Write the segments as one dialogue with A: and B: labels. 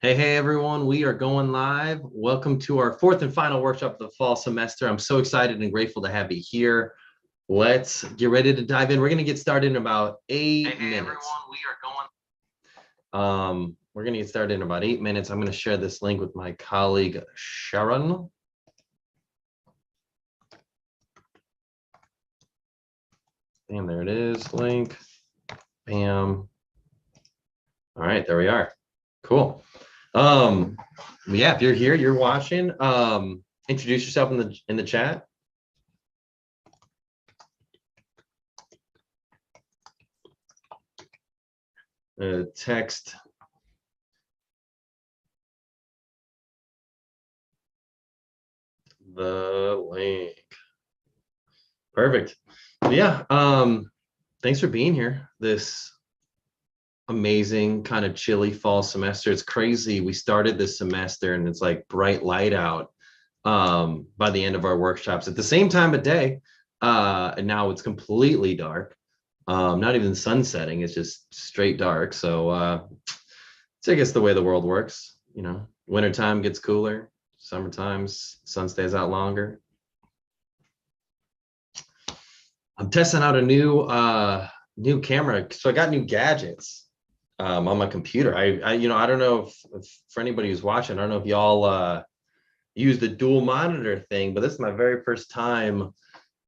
A: Hey, everyone, we are going live. Welcome to our fourth and final workshop of the fall semester. I'm so excited and grateful to have you here. Let's get ready to dive in. We're going to get started in about 8 minutes. Everyone, we are going. We're going to get started in about 8 minutes. I'm going to share this link with my colleague, Sharon. And there it is, link. Bam. All right, there we are. Cool. Yeah, if you're here, you're watching, introduce yourself in the chat. Text the link. Perfect. Yeah, thanks for being here this amazing kind of chilly fall semester. It's crazy. We started this semester and it's like bright light out by the end of our workshops at the same time of day. And now it's completely dark. Not even sun setting, it's just straight dark. So it's, I guess, the way the world works. You know, wintertime gets cooler, summertime sun stays out longer. I'm testing out a new camera, so I got new gadgets on my computer. I don't know if for anybody who's watching, I don't know if y'all use the dual monitor thing, but this is my very first time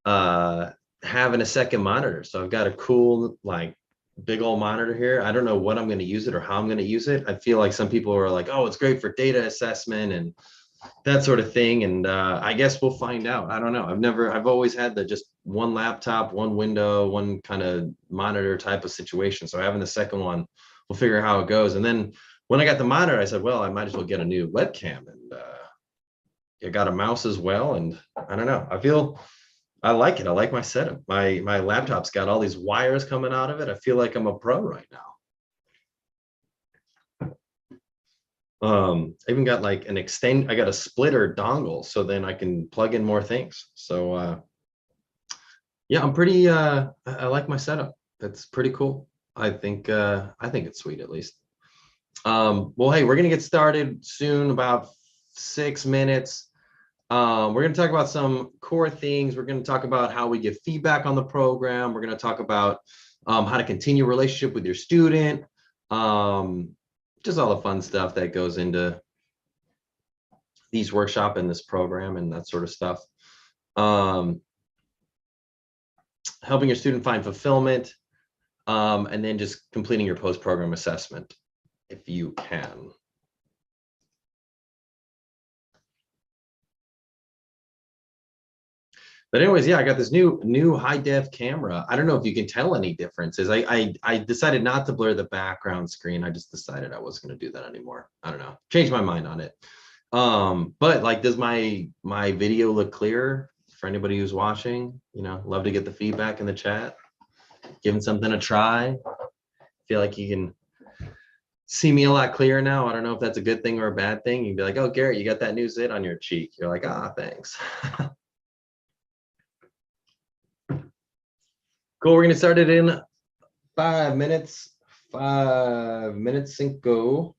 A: having a second monitor. So I've got a cool, like, big old monitor here. I don't know what I'm going to use it or how I'm going to use it. I feel like some people are like, oh, it's great for data assessment and that sort of thing. And I guess we'll find out. I don't know. I've always had just one laptop, one window, one kind of monitor type of situation. So having the second one, we'll figure out how it goes. And then when I got the monitor, I said, well, I might as well get a new webcam. And I got a mouse as well. And I don't know. I like it. I like my setup. My laptop's got all these wires coming out of it. I feel like I'm a pro right now. I even got like I got a splitter dongle, so then I can plug in more things. So yeah, I'm pretty I like my setup. That's pretty cool. I think it's sweet, at least. Well, hey, we're gonna get started soon, about 6 minutes. We're going to talk about some core things. We're going to talk about how we give feedback on the program. We're going to talk about how to continue a relationship with your student. Just all the fun stuff that goes into these workshops and this program and that sort of stuff. Helping your student find fulfillment, and then just completing your post-program assessment if you can. But anyways, yeah, I got this new high def camera. I don't know if you can tell any differences. I decided not to blur the background screen. I just decided I wasn't going to do that anymore. I don't know. Changed my mind on it. But like, does my video look clearer for anybody who's watching? You know, love to get the feedback in the chat. Giving something a try. Feel like you can see me a lot clearer now. I don't know if that's a good thing or a bad thing. You'd be like, oh, Garrett, you got that new zit on your cheek. You're like, ah, thanks. Cool, we're gonna start it in 5 minutes. 5 minutes, cinco.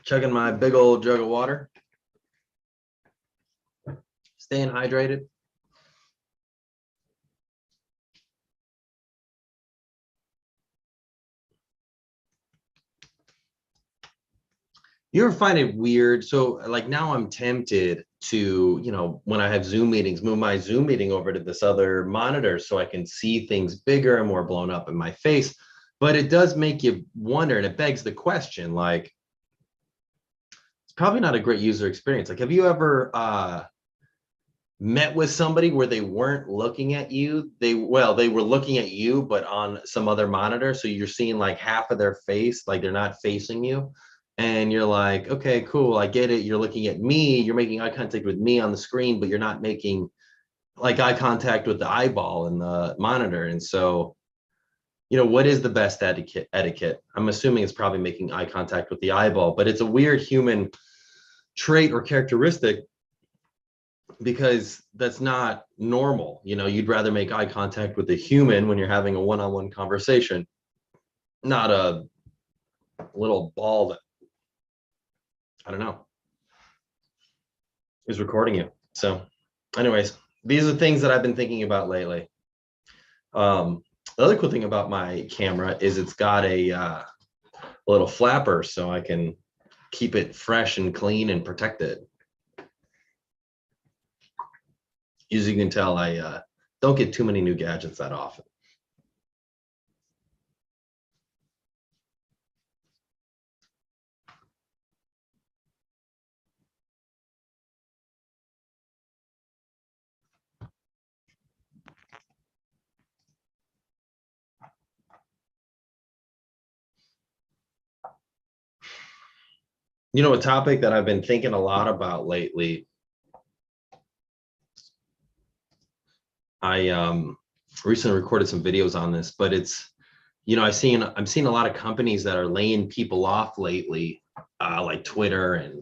A: Chugging my big old jug of water. Staying hydrated. You ever find it weird? So like now I'm tempted to, you know, when I have Zoom meetings, move my Zoom meeting over to this other monitor so I can see things bigger and more blown up in my face. But it does make you wonder, and it begs the question, like, it's probably not a great user experience. Like, have you ever met with somebody where they weren't looking at you? They were looking at you, but on some other monitor. So you're seeing like half of their face, like they're not facing you. And you're like, okay, cool, I get it. You're looking at me, you're making eye contact with me on the screen, but you're not making like eye contact with the eyeball in the monitor. And so, you know, what is the best etiquette? I'm assuming it's probably making eye contact with the eyeball, but it's a weird human trait or characteristic because that's not normal. You know, you'd rather make eye contact with a human when you're having a one-on-one conversation, not a little ball that, I don't know, is recording you. So anyways, these are things that I've been thinking about lately. The other cool thing about my camera is it's got a little flapper so I can keep it fresh and clean and protected. As you can tell, I don't get too many new gadgets that often. You know, a topic that I've been thinking a lot about lately, I recently recorded some videos on this, but it's, you know, I'm seeing a lot of companies that are laying people off lately, like Twitter and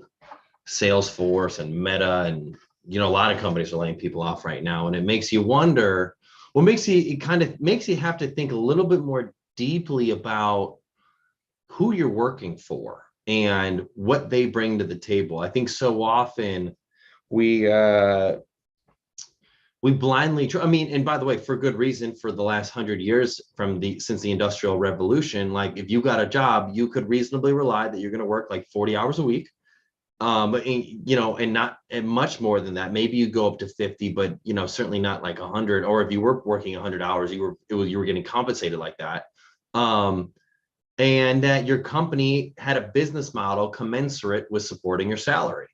A: Salesforce and Meta, and you know, a lot of companies are laying people off right now, and it makes you wonder. Well, it kind of makes you have to think a little bit more deeply about who you're working for and what they bring to the table. I think so often we blindly I mean, and by the way, for good reason, for the last 100 years since the Industrial Revolution, like if you got a job, you could reasonably rely that you're going to work like 40 hours a week. You know, and not and much more than that. Maybe you go up to 50, but you know, certainly not like 100. Or if you were working 100 hours, you were getting compensated like that. And that your company had a business model commensurate with supporting your salary.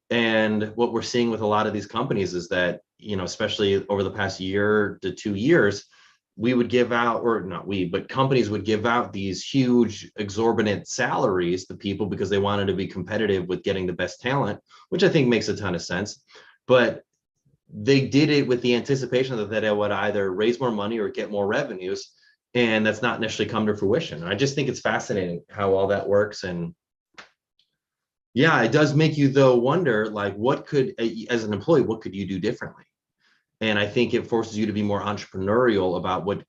A: And what we're seeing with a lot of these companies is that, you know, especially over the past year to 2 years, we would give out, or not we, but companies would give out these huge exorbitant salaries to people because they wanted to be competitive with getting the best talent, which I think makes a ton of sense. But they did it with the anticipation that it would either raise more money or get more revenues. And that's not necessarily come to fruition. I just think it's fascinating how all that works. And yeah, it does make you though wonder, like, what could, as an employee, what could you do differently? And I think it forces you to be more entrepreneurial about what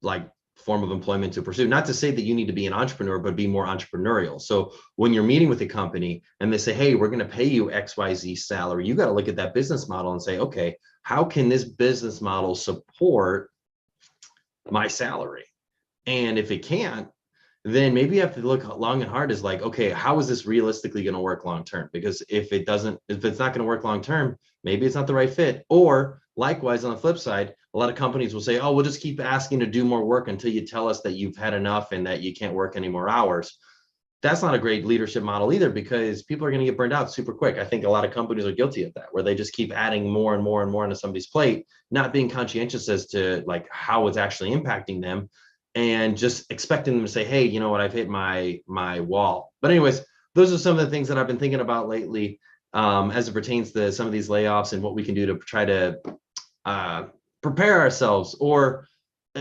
A: like form of employment to pursue. Not to say that you need to be an entrepreneur, but be more entrepreneurial. So when you're meeting with a company and they say, hey, we're going to pay you XYZ salary, you got to look at that business model and say, okay, how can this business model support my salary? And if it can't, then maybe you have to look long and hard as like, okay, how is this realistically going to work long term? Because if it's not going to work long term, maybe it's not the right fit. Or likewise, on the flip side, a lot of companies will say, oh, we'll just keep asking to do more work until you tell us that you've had enough and that you can't work any more hours. That's not a great leadership model either, because people are going to get burned out super quick. I think a lot of companies are guilty of that, where they just keep adding more and more and more into somebody's plate, not being conscientious as to like how it's actually impacting them, and just expecting them to say, hey, you know what, I've hit my wall. But anyways, those are some of the things that I've been thinking about lately, as it pertains to some of these layoffs and what we can do to try to prepare ourselves, or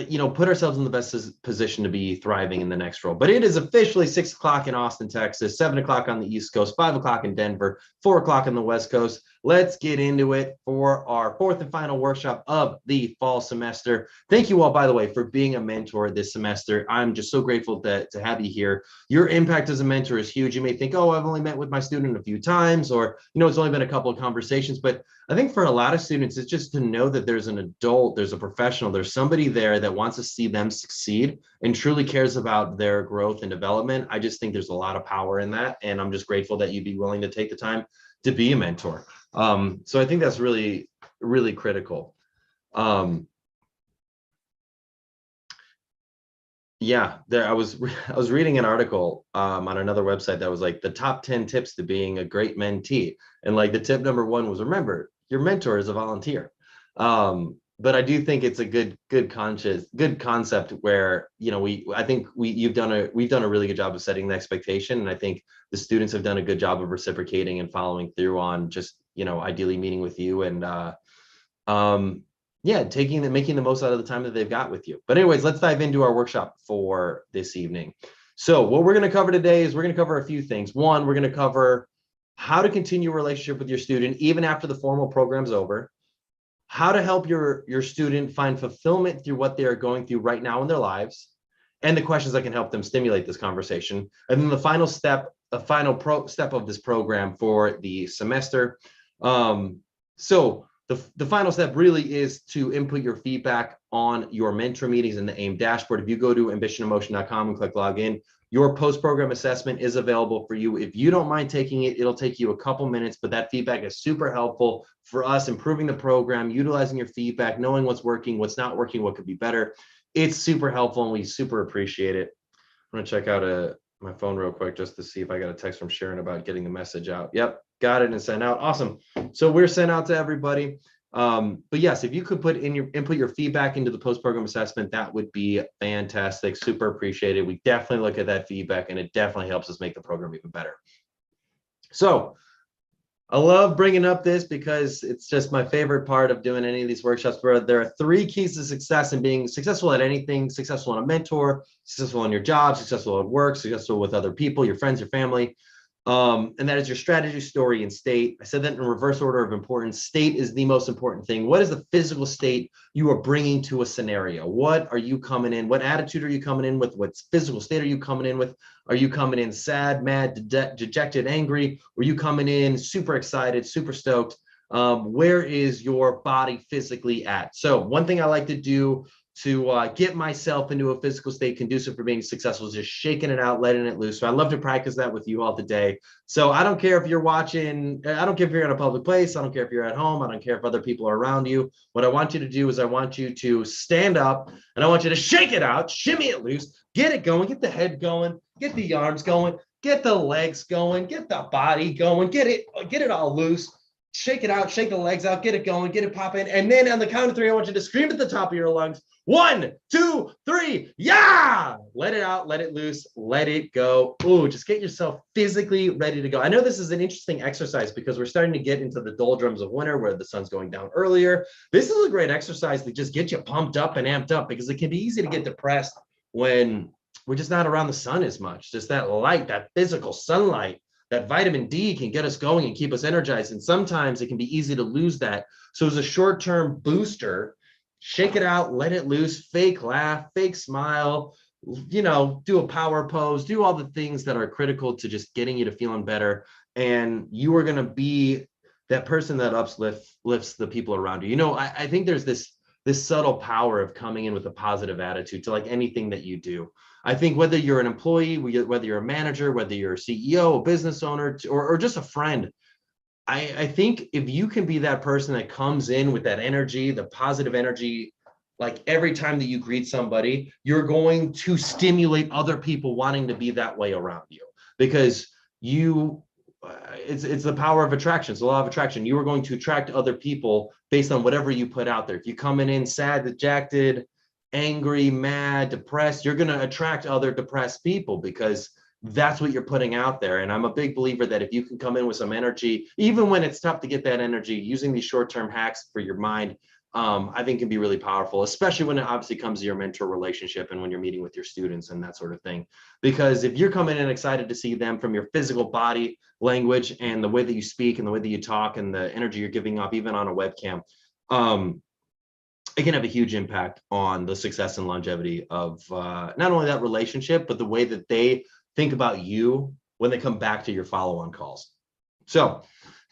A: you know, put ourselves in the best position to be thriving in the next role. But it is officially 6 o'clock in Austin, Texas, 7 o'clock on the East Coast, 5 o'clock in Denver, 4 o'clock on the West Coast. Let's get into it for our fourth and final workshop of the fall semester. Thank you all, by the way, for being a mentor this semester. I'm just so grateful to have you here. Your impact as a mentor is huge. You may think, oh, I've only met with my student a few times, or, you know, it's only been a couple of conversations. But I think for a lot of students, it's just to know that there's an adult, there's a professional, there's somebody there that wants to see them succeed and truly cares about their growth and development. I just think there's a lot of power in that. And I'm just grateful that you'd be willing to take the time to be a mentor. So I think that's really, really critical. Yeah, I was reading an article on another website that was like the top 10 tips to being a great mentee. And like the tip number 1 was, remember, your mentor is a volunteer. But I do think it's a good concept where, you know, we've done a really good job of setting the expectation. And I think the students have done a good job of reciprocating and following through on just, you know, ideally meeting with you and yeah, making the most out of the time that they've got with you. But anyways, let's dive into our workshop for this evening. So what we're going to cover today is we're going to cover a few things. One, we're going to cover how to continue a relationship with your student even after the formal program's over, how to help your student find fulfillment through what they are going through right now in their lives, and the questions that can help them stimulate this conversation. And then the final step, step of this program for the semester. So the final step really is to input your feedback on your mentor meetings in the AIM dashboard. If you go to ambitionemotion.com and click login, your post-program assessment is available for you. If you don't mind taking it, it'll take you a couple minutes, but that feedback is super helpful for us improving the program, utilizing your feedback, knowing what's working, what's not working, what could be better. It's super helpful and we super appreciate it. I'm gonna check out my phone real quick just to see if I got a text from Sharon about getting the message out. Yep, got it and sent out. Awesome. So we're sent out to everybody. But yes, if you could input your feedback into the post-program assessment, that would be fantastic. Super appreciated. We definitely look at that feedback and it definitely helps us make the program even better. So I love bringing up this because it's just my favorite part of doing any of these workshops, where there are 3 keys to success in being successful at anything: successful in a mentor, successful in your job, successful at work, successful with other people, your friends, your family. And that is your strategy, story, and state. I said that in reverse order of importance. State is the most important thing. What is the physical state you are bringing to a scenario? What are you coming in? What attitude are you coming in with? What physical state are you coming in with? Are you coming in sad, mad, dejected, angry? Are you coming in super excited, super stoked? Where is your body physically at? So one thing I like to do to get myself into a physical state conducive for being successful is just shaking it out, letting it loose. So I love to practice that with you all today. So I don't care if you're watching, I don't care if you're in a public place, I don't care if you're at home, I don't care if other people are around you. What I want you to do is I want you to stand up and I want you to shake it out, shimmy it loose, get it going, get the head going, get the arms going, get the legs going, get the body going, get it all loose. Shake it out, shake the legs out, get it going, get it popping. And then on the count of 3, I want you to scream at the top of your lungs. 1, 2, 3, yeah! Let it out, let it loose, let it go. Ooh, just get yourself physically ready to go. I know this is an interesting exercise because we're starting to get into the doldrums of winter where the sun's going down earlier. This is a great exercise to just get you pumped up and amped up, because it can be easy to get depressed when we're just not around the sun as much. Just that light, that physical sunlight, that vitamin D can get us going and keep us energized. And sometimes it can be easy to lose that. So as a short-term booster, shake it out, let it loose, fake laugh, fake smile, do a power pose, do all the things that are critical to just getting you to feeling better. And you are going to be that person that lifts the people around you. I think there's this subtle power of coming in with a positive attitude to like anything that you do. I think whether you're an employee, whether you're a manager, whether you're a CEO, a business owner, or just a friend, I think if you can be that person that comes in with that energy, the positive energy, like every time that you greet somebody, you're going to stimulate other people wanting to be that way around you, because it's the power of attraction. It's the law of attraction. You are going to attract other people based on whatever you put out there. If you come in sad, dejected, angry, mad, depressed, you're going to attract other depressed people because that's what you're putting out there. And I'm a big believer that if you can come in with some energy, even when it's tough to get that energy, using these short-term hacks for your mind, I think can be really powerful, especially when it obviously comes to your mentor relationship and when you're meeting with your students and that sort of thing. Because if you're coming in excited to see them from your physical body language and the way that you speak and the way that you talk and the energy you're giving off, even on a webcam, it can have a huge impact on the success and longevity of not only that relationship, but the way that they think about you when they come back to your follow-on calls. So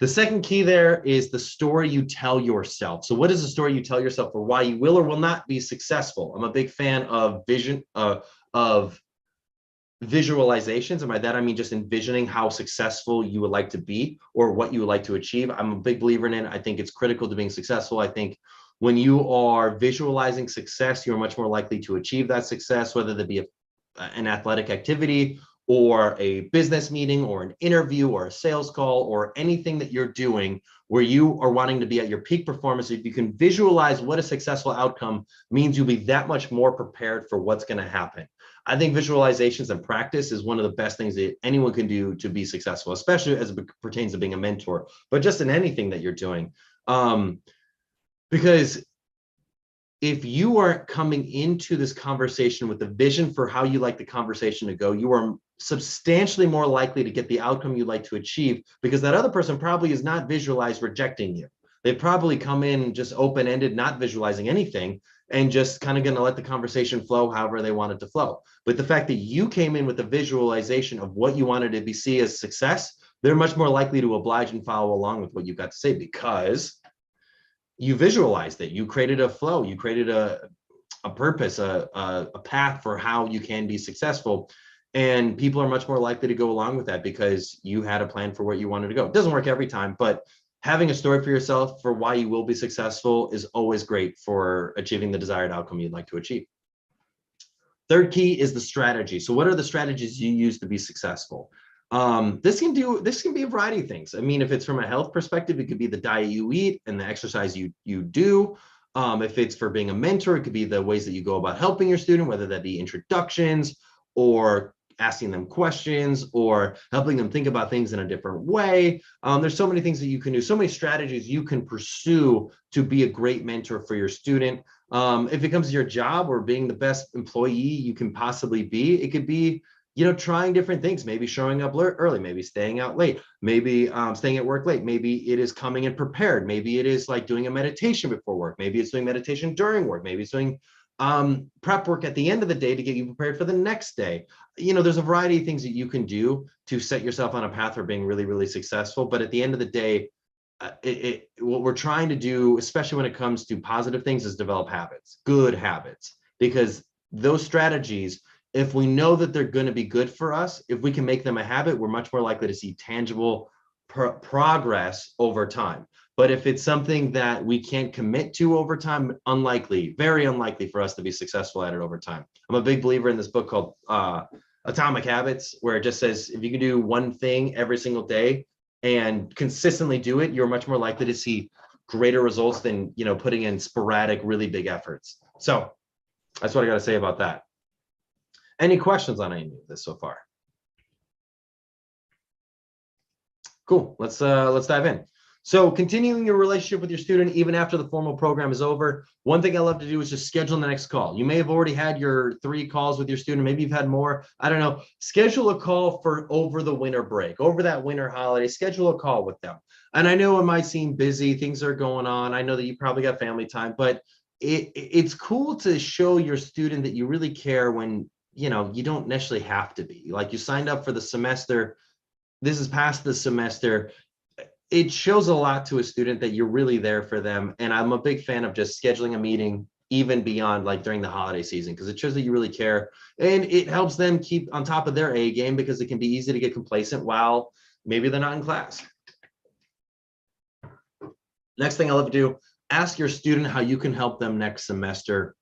A: the second key there is the story you tell yourself. So what is the story you tell yourself for why you will or will not be successful? I'm a big fan of visualizations. And by that, I mean just envisioning how successful you would like to be or what you would like to achieve. I'm a big believer in it. I think it's critical to being successful. I think when you are visualizing success, you're much more likely to achieve that success, whether that be an athletic activity or a business meeting or an interview or a sales call or anything that you're doing where you are wanting to be at your peak performance. If you can visualize what a successful outcome means, you'll be that much more prepared for what's going to happen. I think visualizations and practice is one of the best things that anyone can do to be successful, especially as it pertains to being a mentor, but just in anything that you're doing. Because if you are coming into this conversation with a vision for how you like the conversation to go, you are substantially more likely to get the outcome you'd like to achieve, because that other person probably is not visualized rejecting you. They probably come in just open-ended, not visualizing anything. and just kind of going to let the conversation flow however they want it to flow. But the fact that you came in with a visualization of what you wanted to be see as success, they're much more likely to oblige and follow along with what you've got to say, because you visualized it. You created a flow. You created a purpose, a path for how you can be successful. And people are much more likely to go along with that because you had a plan for where you wanted to go. It doesn't work every time, but having a story for yourself for why you will be successful is always great for achieving the desired outcome you'd like to achieve. Third key is the strategy. So what are the strategies you use to be successful? This can be a variety of things. I mean, if it's from a health perspective, it could be the diet you eat and the exercise you do. If it's for being a mentor, it could be the ways that you go about helping your student, whether that be introductions or asking them questions or helping them think about things in a different way. There's so many things that you can do, so many strategies you can pursue to be a great mentor for your student. If it comes to your job or being the best employee you can possibly be, it could be, trying different things, maybe showing up early, maybe staying out late, maybe staying at work late, maybe it is coming in prepared, maybe it is like doing a meditation before work, maybe it's doing meditation during work, maybe it's doing prep work at the end of the day to get you prepared for the next day. There's a variety of things that you can do to set yourself on a path for being really, really successful. But at the end of the day, what we're trying to do, especially when it comes to positive things, is develop habits, good habits, because those strategies, if we know that they're going to be good for us, if we can make them a habit, we're much more likely to see tangible progress over time. But if it's something that we can't commit to over time, unlikely, very unlikely for us to be successful at it over time. I'm a big believer in this book called Atomic Habits, where it just says, if you can do one thing every single day and consistently do it, you're much more likely to see greater results than, putting in sporadic, really big efforts. So that's what I got to say about that. Any questions on any of this so far? Cool. Let's dive in. So continuing your relationship with your student even after the formal program is over, one thing I love to do is just schedule the next call. You may have already had your 3 calls with your student. Maybe you've had more. I don't know. Schedule a call for over the winter break, over that winter holiday. Schedule a call with them. And I know it might seem busy. Things are going on. I know that you probably got family time, but it's cool to show your student that you really care when, you don't necessarily have to be. Like, you signed up for the semester. This is past the semester. It shows a lot to a student that you're really there for them. And I'm a big fan of just scheduling a meeting even beyond, like, during the holiday season, because it shows that you really care. And it helps them keep on top of their A game, because it can be easy to get complacent while maybe they're not in class. Next thing I love to do, ask your student how you can help them next semester.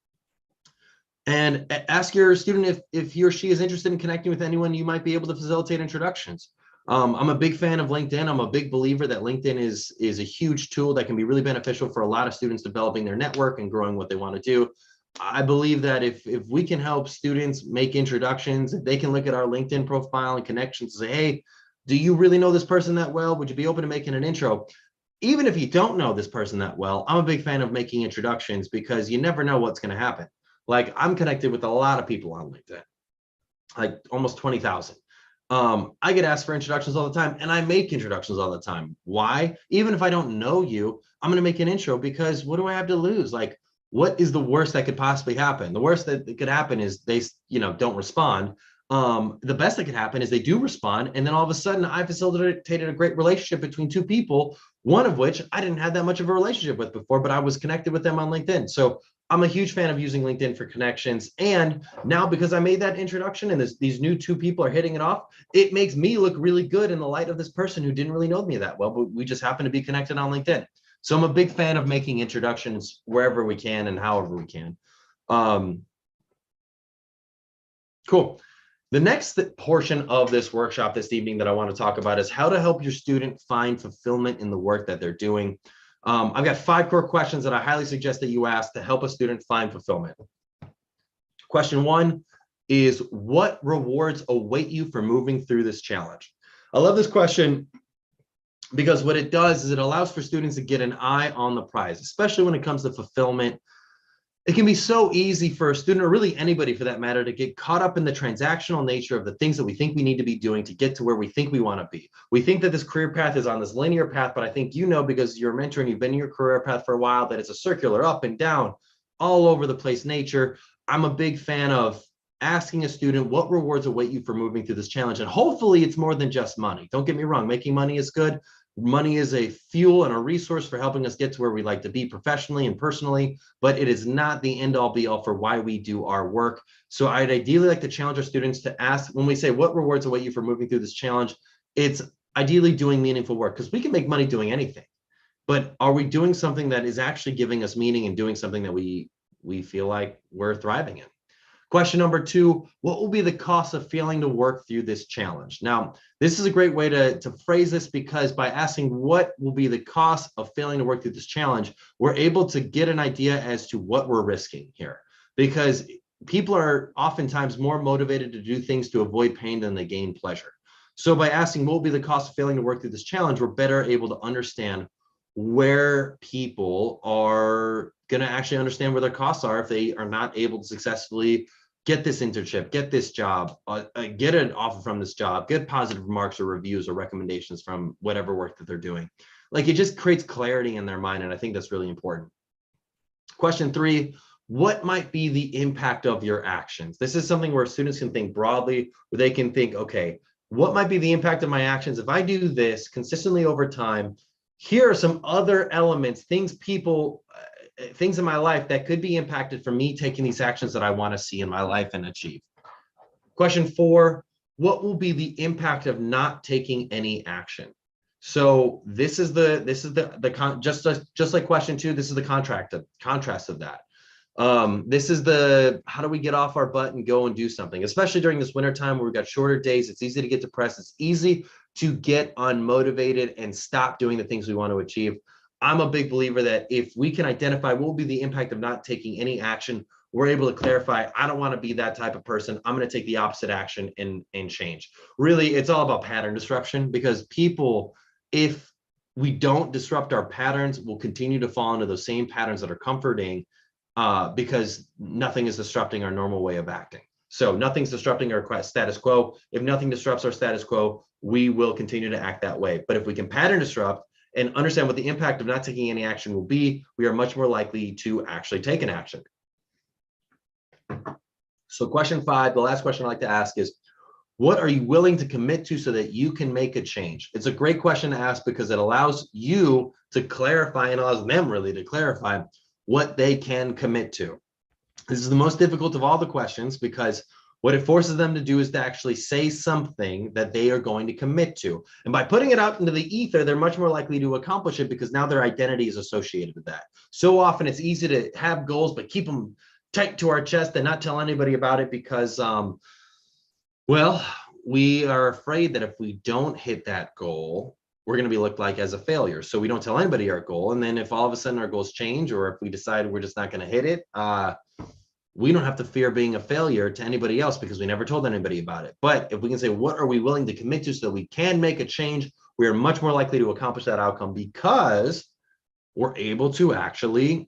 A: And ask your student if he or she is interested in connecting with anyone you might be able to facilitate introductions. I'm a big fan of LinkedIn. I'm a big believer that LinkedIn is a huge tool that can be really beneficial for a lot of students developing their network and growing what they want to do. I believe that if we can help students make introductions, if they can look at our LinkedIn profile and connections and say, hey, do you really know this person that well? Would you be open to making an intro? Even if you don't know this person that well, I'm a big fan of making introductions, because you never know what's going to happen. Like, I'm connected with a lot of people on LinkedIn, like almost 20,000. I get asked for introductions all the time, and I make introductions all the time. Why? Even if I don't know you, I'm going to make an intro, because what do I have to lose? Like, what is the worst that could possibly happen? The worst that could happen is they, don't respond. The best that could happen is they do respond, and then all of a sudden I facilitated a great relationship between 2 people, one of which I didn't have that much of a relationship with before, but I was connected with them on LinkedIn. So I'm a huge fan of using LinkedIn for connections. And now, because I made that introduction and these new 2 people are hitting it off, it makes me look really good in the light of this person who didn't really know me that well, but we just happen to be connected on LinkedIn. So I'm a big fan of making introductions wherever we can and however we can. Cool. The next portion of this workshop this evening that I want to talk about is how to help your student find fulfillment in the work that they're doing. I've got 5 core questions that I highly suggest that you ask to help a student find fulfillment. Question 1 is, what rewards await you for moving through this challenge? I love this question because what it does is it allows for students to get an eye on the prize, especially when it comes to fulfillment. It can be so easy for a student, or really anybody for that matter, to get caught up in the transactional nature of the things that we think we need to be doing to get to where we think we want to be. We think that this career path is on this linear path, but I think because you're a mentor and you've been in your career path for a while, that it's a circular up and down. all over the place nature. I'm a big fan of asking a student what rewards await you for moving through this challenge. And hopefully it's more than just money. Don't get me wrong, making money is good. Money is a fuel and a resource for helping us get to where we like to be professionally and personally, but it is not the end all be all for why we do our work. So I'd ideally like to challenge our students to ask, when we say what rewards await you for moving through this challenge, it's ideally doing meaningful work, because we can make money doing anything, but are we doing something that is actually giving us meaning and doing something that we feel like we're thriving in? Question number 2, what will be the cost of failing to work through this challenge? Now, this is a great way to phrase this, because by asking what will be the cost of failing to work through this challenge, we're able to get an idea as to what we're risking here, because people are oftentimes more motivated to do things to avoid pain than they gain pleasure. So by asking what will be the cost of failing to work through this challenge, we're better able to understand where people are going to actually understand where their costs are if they are not able to successfully get this internship, get this job, get an offer from this job, get positive remarks or reviews or recommendations from whatever work that they're doing. Like, it just creates clarity in their mind, and I think that's really important. Question 3, what might be the impact of your actions? This is something where students can think broadly, where they can think, okay, what might be the impact of my actions if I do this consistently over time? Here are some other elements, things in my life that could be impacted from me taking these actions that I want to see in my life and achieve. Question 4, what will be the impact of not taking any action? So this is just like question 2, this is the contrast of that. This is the, how do we get off our butt and go and do something, especially during this winter time where we've got shorter days. It's easy to get depressed. It's easy to get unmotivated and stop doing the things we want to achieve. I'm a big believer that if we can identify what will be the impact of not taking any action, we're able to clarify, I don't want to be that type of person. I'm going to take the opposite action and change. Really, it's all about pattern disruption, because people, if we don't disrupt our patterns, will continue to fall into those same patterns that are comforting, because nothing is disrupting our normal way of acting. So nothing's disrupting our status quo. If nothing disrupts our status quo, we will continue to act that way. But if we can pattern disrupt and understand what the impact of not taking any action will be, we are much more likely to actually take an action. So question 5, the last question I like to ask is, what are you willing to commit to so that you can make a change? It's a great question to ask, because it allows you to clarify and allows them really to clarify what they can commit to. This is the most difficult of all the questions, because what it forces them to do is to actually say something that they are going to commit to. And by putting it out into the ether, they're much more likely to accomplish it, because now their identity is associated with that. So often it's easy to have goals, but keep them tight to our chest and not tell anybody about it, because, well, we are afraid that if we don't hit that goal, we're going to be looked like as a failure. So we don't tell anybody our goal. And then if all of a sudden our goals change, or if we decide we're just not going to hit it, we don't have to fear being a failure to anybody else, because we never told anybody about it. But if we can say, what are we willing to commit to so that we can make a change, we are much more likely to accomplish that outcome, because we're able to actually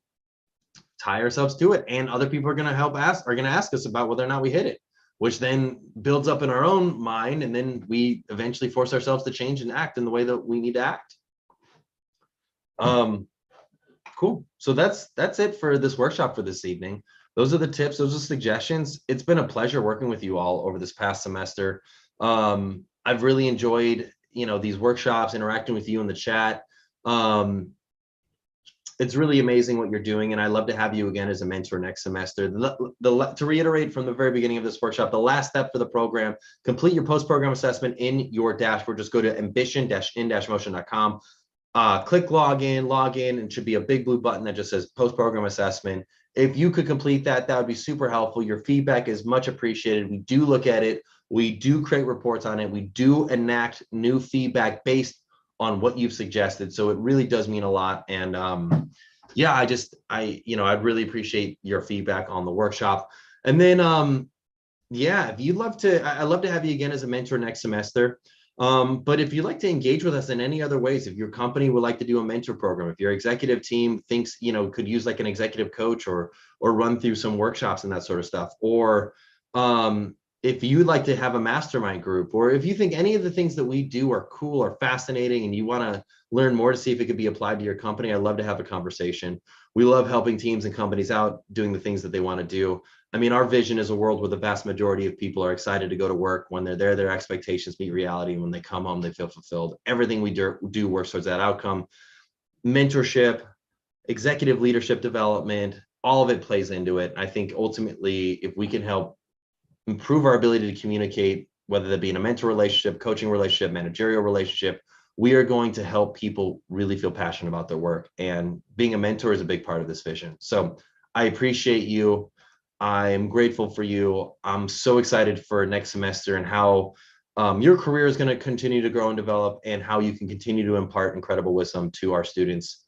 A: tie ourselves to it. And other people are going to ask us about whether or not we hit it, which then builds up in our own mind. And then we eventually force ourselves to change and act in the way that we need to act. Cool. So that's it for this workshop for this evening. Those are the tips. Those are suggestions. It's been a pleasure working with you all over this past semester. I've really enjoyed, these workshops, interacting with you in the chat. It's really amazing what you're doing, and I love to have you again as a mentor next semester. To reiterate from the very beginning of this workshop, the last step for the program: complete your post-program assessment in your dashboard. Just go to ambition-in-motion.com. Click log in, and it should be a big blue button that just says post-program assessment. If you could complete that, that would be super helpful. Your feedback is much appreciated. We do look at it. We do create reports on it. We do enact new feedback based on what you've suggested. So it really does mean a lot. And yeah, I'd really appreciate your feedback on the workshop. And then, yeah, if you'd love to, I'd love to have you again as a mentor next semester. But if you'd like to engage with us in any other ways, if your company would like to do a mentor program, if your executive team thinks, could use like an executive coach or run through some workshops and that sort of stuff, or if you'd like to have a mastermind group, or if you think any of the things that we do are cool or fascinating and you want to learn more to see if it could be applied to your company, I'd love to have a conversation. We love helping teams and companies out doing the things that they want to do. I mean, our vision is a world where the vast majority of people are excited to go to work. When they're there, their expectations meet reality. And when they come home, they feel fulfilled. Everything we do works towards that outcome. Mentorship, executive leadership development, all of it plays into it. I think ultimately, if we can help improve our ability to communicate, whether that be in a mentor relationship, coaching relationship, managerial relationship, we are going to help people really feel passionate about their work. And being a mentor is a big part of this vision. So I appreciate you. I'm grateful for you. I'm so excited for next semester and how your career is going to continue to grow and develop, and how you can continue to impart incredible wisdom to our students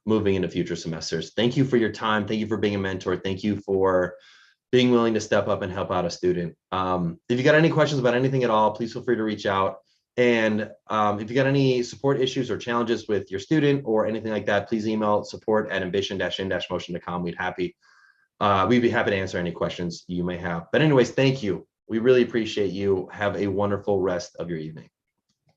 A: moving into future semesters. Thank you for your time. Thank you for being a mentor. Thank you for being willing to step up and help out a student. If you got any questions about anything at all, please feel free to reach out. And if you got any support issues or challenges with your student or anything like that, please email support@ambition-in-motion.com. We'd be happy to answer any questions you may have. But anyways, thank you. We really appreciate you. Have a wonderful rest of your evening.